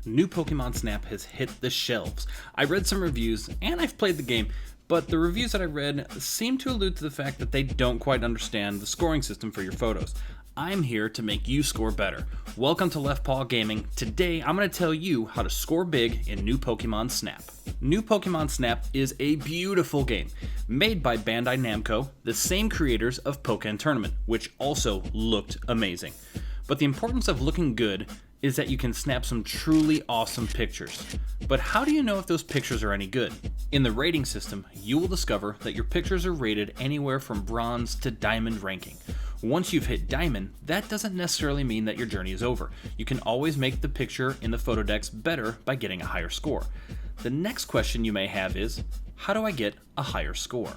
New Pokémon Snap has hit the shelves. I read some reviews, and I've played the game, but the reviews that I read seem to allude to the fact that they don't quite understand the scoring system for your photos. I'm here to make you score better. Welcome to Left Paw Gaming. Today, I'm going to tell you how to score big in New Pokémon Snap. New Pokémon Snap is a beautiful game, made by Bandai Namco, the same creators of Pokken Tournament, which also looked amazing. But the importance of looking good is that you can snap some truly awesome pictures. But how do you know if those pictures are any good? In the rating system, you will discover that your pictures are rated anywhere from bronze to diamond ranking. Once you've hit diamond, that doesn't necessarily mean that your journey is over. You can always make the picture in the photo decks better by getting a higher score. The next question you may have is, how do I get a higher score?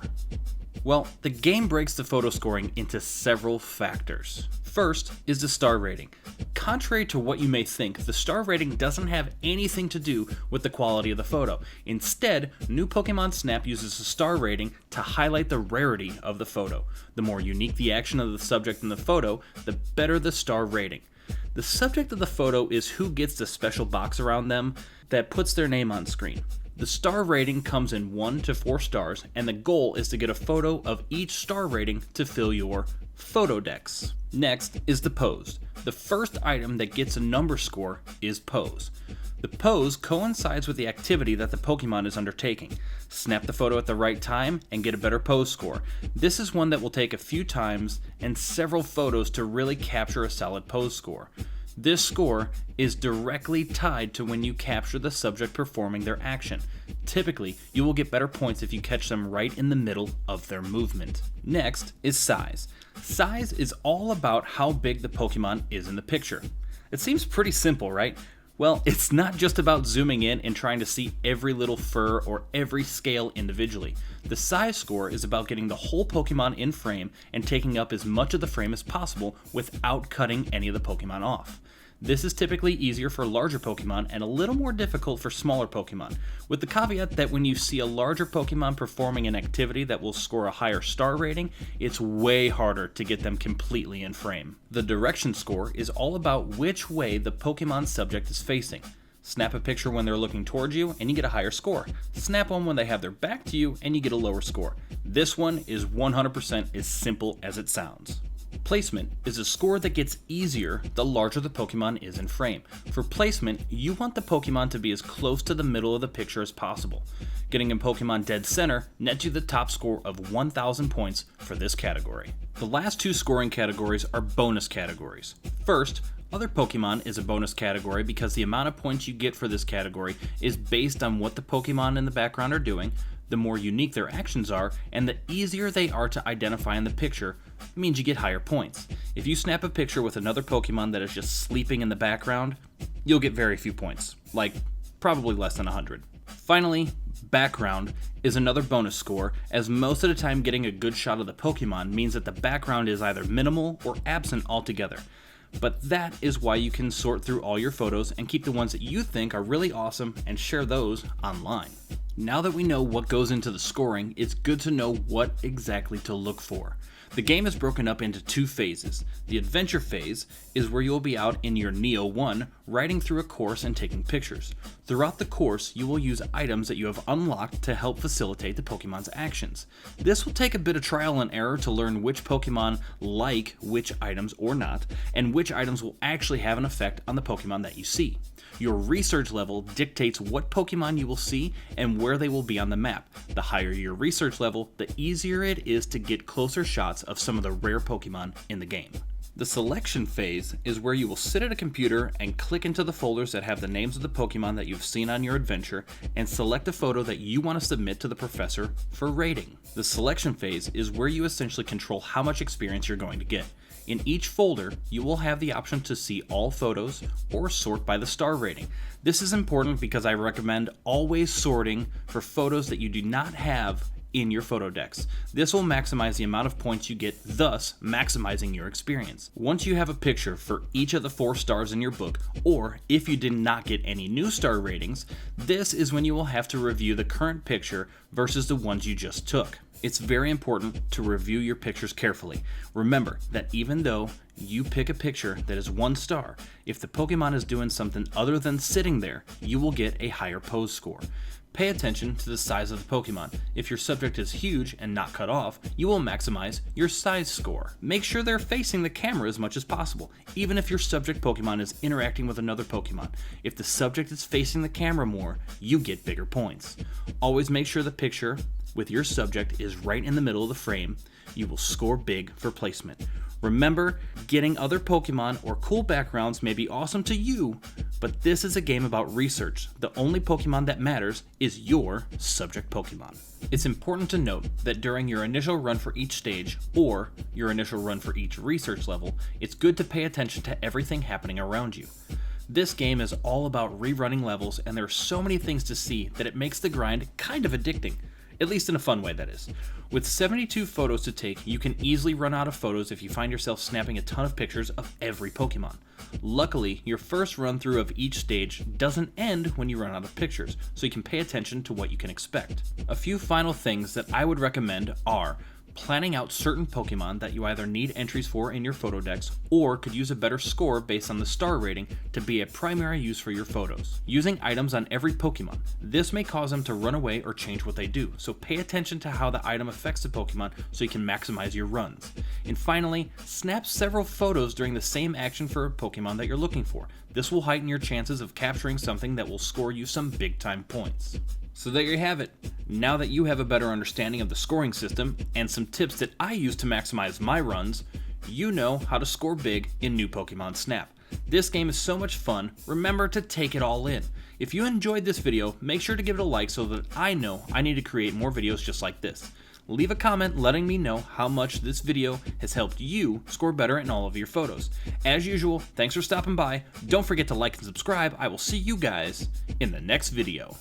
Well, the game breaks the photo scoring into several factors. First is the star rating. Contrary to what you may think, the star rating doesn't have anything to do with the quality of the photo. Instead, New Pokémon Snap uses a star rating to highlight the rarity of the photo. The more unique the action of the subject in the photo, the better the star rating. The subject of the photo is who gets the special box around them that puts their name on screen. The star rating comes in 1 to 4 stars, and the goal is to get a photo of each star rating to fill your photo decks. Next is the pose. The first item that gets a number score is pose. The pose coincides with the activity that the Pokemon is undertaking. Snap the photo at the right time and get a better pose score. This is one that will take a few times and several photos to really capture a solid pose score. This score is directly tied to when you capture the subject performing their action. Typically, you will get better points if you catch them right in the middle of their movement. Next is size. Size is all about how big the Pokemon is in the picture. It seems pretty simple, right? Well, it's not just about zooming in and trying to see every little fur or every scale individually. The size score is about getting the whole Pokemon in frame and taking up as much of the frame as possible without cutting any of the Pokemon off. This is typically easier for larger Pokemon and a little more difficult for smaller Pokemon, with the caveat that when you see a larger Pokemon performing an activity that will score a higher star rating, it's way harder to get them completely in frame. The direction score is all about which way the Pokemon subject is facing. Snap a picture when they're looking towards you and you get a higher score. Snap one when they have their back to you and you get a lower score. This one is 100% as simple as it sounds. Placement is a score that gets easier the larger the Pokemon is in frame. For placement, you want the Pokemon to be as close to the middle of the picture as possible. Getting a Pokemon dead center nets you the top score of 1,000 points for this category. The last two scoring categories are bonus categories. First, other Pokemon is a bonus category because the amount of points you get for this category is based on what the Pokemon in the background are doing, the more unique their actions are, and the easier they are to identify in the picture means you get higher points. If you snap a picture with another Pokemon that is just sleeping in the background, you'll get very few points, like probably less than 100. Finally, background is another bonus score, as most of the time getting a good shot of the Pokemon means that the background is either minimal or absent altogether. But that is why you can sort through all your photos and keep the ones that you think are really awesome and share those online. Now that we know what goes into the scoring, it's good to know what exactly to look for. The game is broken up into 2 phases. The adventure phase is where you'll be out in your Neo 1, riding through a course and taking pictures. Throughout the course, you will use items that you have unlocked to help facilitate the Pokemon's actions. This will take a bit of trial and error to learn which Pokemon like which items or not, and which items will actually have an effect on the Pokemon that you see. Your research level dictates what Pokemon you will see and where they will be on the map. The higher your research level, the easier it is to get closer shots of some of the rare Pokemon in the game. The selection phase is where you will sit at a computer and click into the folders that have the names of the Pokemon that you've seen on your adventure and select a photo that you want to submit to the professor for rating. The selection phase is where you essentially control how much experience you're going to get. In each folder, you will have the option to see all photos or sort by the star rating. This is important because I recommend always sorting for photos that you do not have in your photo decks. This will maximize the amount of points you get, thus maximizing your experience. Once you have a picture for each of the 4 stars in your book, or if you did not get any new star ratings, this is when you will have to review the current picture versus the ones you just took. It's very important to review your pictures carefully. Remember that even though you pick a picture that is 1 star, if the Pokemon is doing something other than sitting there, you will get a higher pose score. Pay attention to the size of the Pokemon. If your subject is huge and not cut off, you will maximize your size score. Make sure they're facing the camera as much as possible, even if your subject Pokemon is interacting with another Pokemon. If the subject is facing the camera more, you get bigger points. Always make sure the picture with your subject is right in the middle of the frame. You will score big for placement. Remember, getting other Pokemon or cool backgrounds may be awesome to you, but this is a game about research. The only Pokemon that matters is your subject Pokemon. It's important to note that during your initial run for each stage, or your initial run for each research level, it's good to pay attention to everything happening around you. This game is all about rerunning levels, and there are so many things to see that it makes the grind kind of addicting. At least in a fun way, that is. With 72 photos to take, you can easily run out of photos if you find yourself snapping a ton of pictures of every Pokemon. Luckily, your first run through of each stage doesn't end when you run out of pictures, so you can pay attention to what you can expect. A few final things that I would recommend are planning out certain Pokemon that you either need entries for in your photo decks or could use a better score based on the star rating to be a primary use for your photos. Using items on every Pokemon. This may cause them to run away or change what they do, so pay attention to how the item affects the Pokemon so you can maximize your runs. And finally, snap several photos during the same action for a Pokemon that you're looking for. This will heighten your chances of capturing something that will score you some big time points. So there you have it. Now that you have a better understanding of the scoring system and some tips that I use to maximize my runs, you know how to score big in new Pokemon Snap. This game is so much fun, remember to take it all in. If you enjoyed this video, make sure to give it a like so that I know I need to create more videos just like this. Leave a comment letting me know how much this video has helped you score better in all of your photos. As usual, thanks for stopping by. Don't forget to like and subscribe. I will see you guys in the next video.